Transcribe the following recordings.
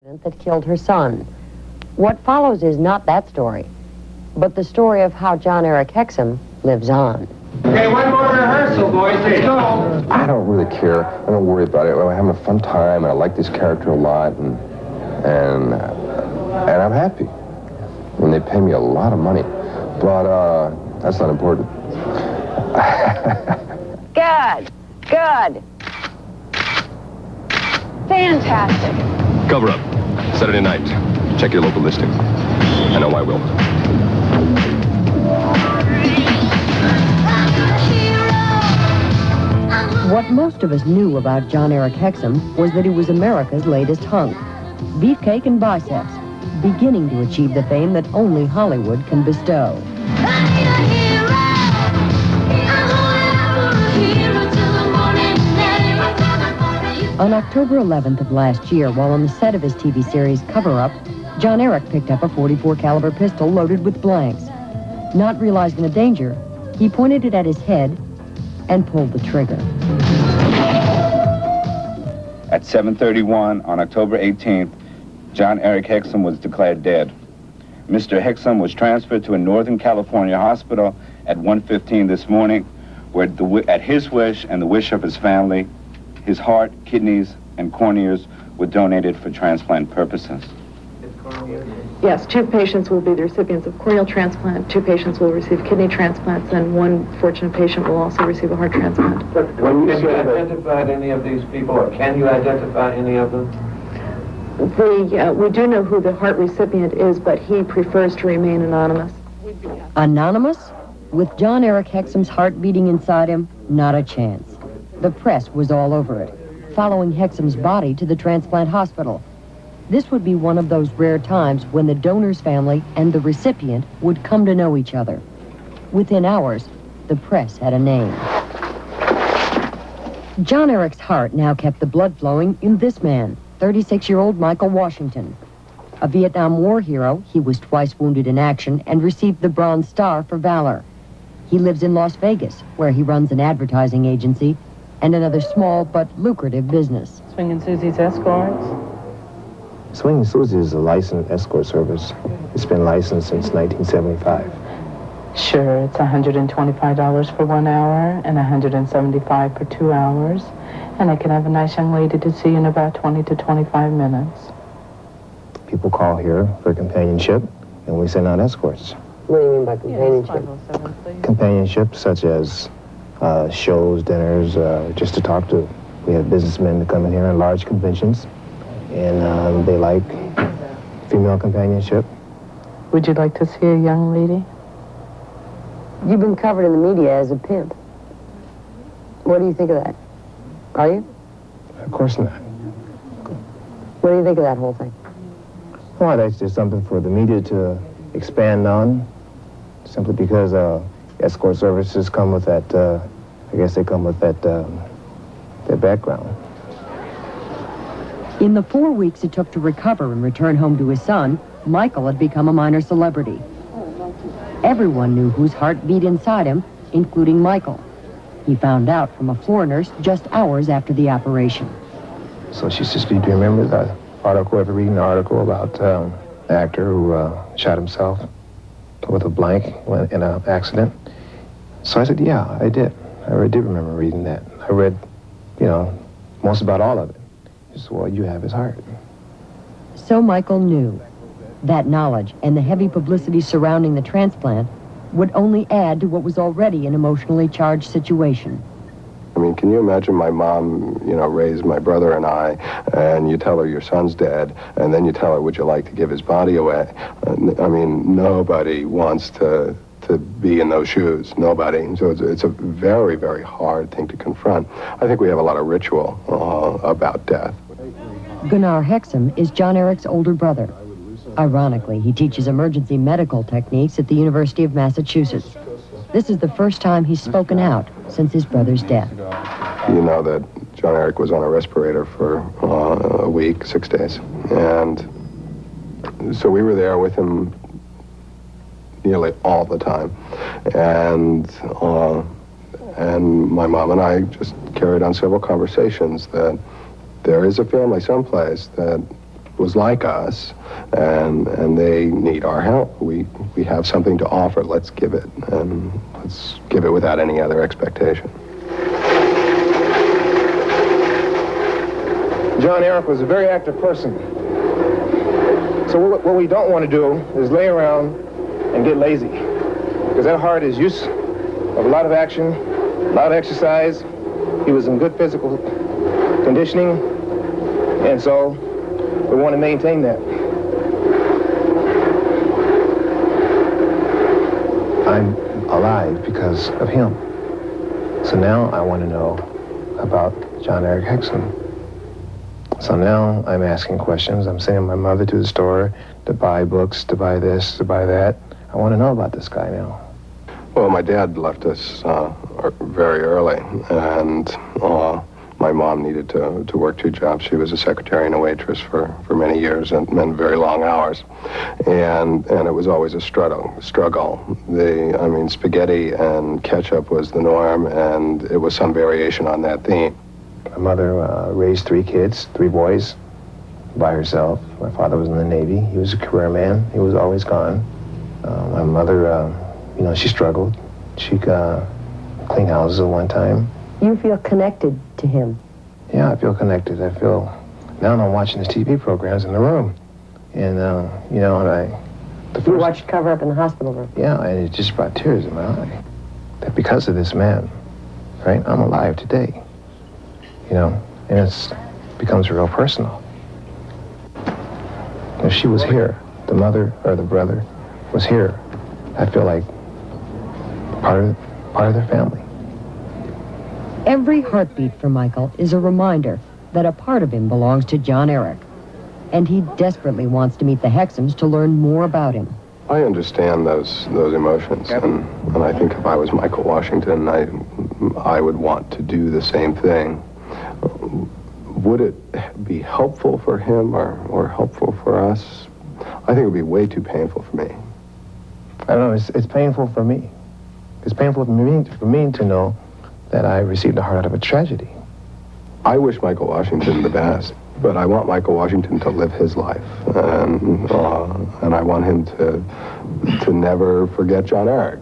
that killed her son. What follows is not that story, but the story of how Jon-Erik Hexum lives on. Okay, one more rehearsal, boys. Let's go. I don't really care. I don't worry about it. I'm having a fun time, and I like this character a lot, and I'm happy. And they pay me a lot of money, but that's not important. Good. Fantastic. Cover up. Saturday night. Check your local listings. I know I will. What most of us knew about Jon-Erik Hexum was that he was America's latest hunk. Beefcake and biceps, beginning to achieve the fame that only Hollywood can bestow. On October 11th of last year, while on the set of his TV series Cover Up, Jon-Erik picked up a .44 caliber pistol loaded with blanks. Not realizing the danger, he pointed it at his head and pulled the trigger. At 7:31 on October 18th, Jon-Erik Hexum was declared dead. Mr. Hexum was transferred to a Northern California hospital at 1:15 this morning, where at his wish and the wish of his family, his heart, kidneys, and corneas were donated for transplant purposes. Yes, 2 patients will be the recipients of corneal transplant, 2 patients will receive kidney transplants, and 1 fortunate patient will also receive a heart transplant. Have you identified any of these people, or can you identify any of them? We do know who the heart recipient is, but he prefers to remain anonymous. Anonymous? With Jon-Erik Hexum's heart beating inside him, not a chance. The press was all over it, following Hexum's body to the transplant hospital. This would be one of those rare times when the donor's family and the recipient would come to know each other. Within hours, the press had a name. Jon-Erik's heart now kept the blood flowing in this man, 36-year-old Michael Washington. A Vietnam War hero, he was twice wounded in action and received the Bronze Star for valor. He lives in Las Vegas, where he runs an advertising agency and another small but lucrative business. Swinging Susie's Escorts. Swinging Susie is a licensed escort service. It's been licensed since 1975. Sure, it's $125 for 1 hour and $175 for 2 hours. And I can have a nice young lady to see in about 20 to 25 minutes. People call here for companionship, and we send out escorts. What do you mean by companionship? Yes, 507, please. Companionship such as shows, dinners, just to talk to. We have businessmen that come in here in large conventions, and they like female companionship. Would you like to see a young lady? You've been covered in the media as a pimp. What do you think of that? Are you? Of course not. What do you think of that whole thing? Well, that's just something for the media to expand on, simply because escort services come with that, I guess they come with that background. In the 4 weeks it took to recover and return home to his son, Michael had become a minor celebrity. Everyone knew whose heart beat inside him, including Michael. He found out from a floor nurse just hours after the operation. So she says, do you remember the article, ever reading the article about the actor who shot himself with a blank in an accident? So I said, yeah, I did. I did remember reading that. I read, most about all of it. He said, well, you have his heart. So Michael knew. That knowledge and the heavy publicity surrounding the transplant would only add to what was already an emotionally charged situation. I mean, can you imagine my mom, raised my brother and I, and you tell her your son's dead, and then you tell her, would you like to give his body away? I mean, nobody wants to be in those shoes. Nobody. So it's a very, very hard thing to confront. I think we have a lot of ritual about death. Jon-Erik Hexum is Jon-Erik's older brother. Ironically, he teaches emergency medical techniques at the University of Massachusetts. This is the first time he's spoken out since his brother's death. You know that Jon-Erik was on a respirator for a week, 6 days. And so we were there with him nearly all the time. And my mom and I just carried on several conversations that there is a family someplace that was like us, and they need our help. We have something to offer. Let's give it, and let's give it without any other expectation. Jon-Erik was a very active person. So what we don't want to do is lay around and get lazy, because that heart is used of a lot of action, a lot of exercise. He was in good physical conditioning, and so we want to maintain that. I'm alive because of him. So now I want to know about Jon-Erik Hexum. So now I'm asking questions. I'm sending my mother to the store to buy books, to buy this, to buy that. I want to know about this guy now. Well, my dad left us very early, and my mom needed to work 2 jobs. She was a secretary and a waitress for many years and very long hours. And it was always a struggle. Spaghetti and ketchup was the norm, and it was some variation on that theme. My mother raised 3 kids, 3 boys, by herself. My father was in the Navy. He was a career man. He was always gone. My mother, she struggled. She cleaned houses at one time. You feel connected to him? Yeah, I feel connected. I feel, now I'm watching his TV programs in the room. And, You watched Cover Up in the hospital room? Yeah, and it just brought tears in my eye. That because of this man, right, I'm alive today. And it becomes real personal. If she was here, the mother or the brother was here, I feel like part of their family. Every heartbeat for Michael is a reminder that a part of him belongs to Jon-Erik, and he desperately wants to meet the Hexums to learn more about him. I understand those emotions, and I think if I was Michael Washington, I would want to do the same thing. Would it be helpful for him or helpful for us? I think it would be way too painful for me. I don't know, it's painful for me. It's painful for me to know that I received a heart out of a tragedy. I wish Michael Washington the best, but I want Michael Washington to live his life, and I want him to never forget Jon-Erik.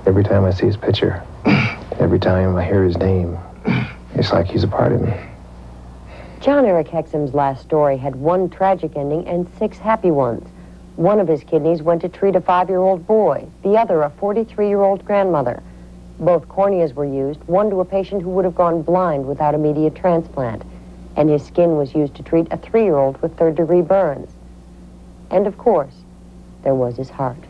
Every time I see his picture, every time I hear his name, it's like he's a part of me. Jon-Erik Hexum's last story had 1 tragic ending and 6 happy ones. One of his kidneys went to treat a 5-year-old boy, the other a 43-year-old grandmother. Both corneas were used, one to a patient who would have gone blind without immediate transplant, and his skin was used to treat a 3-year-old with 3rd-degree burns. And of course, there was his heart.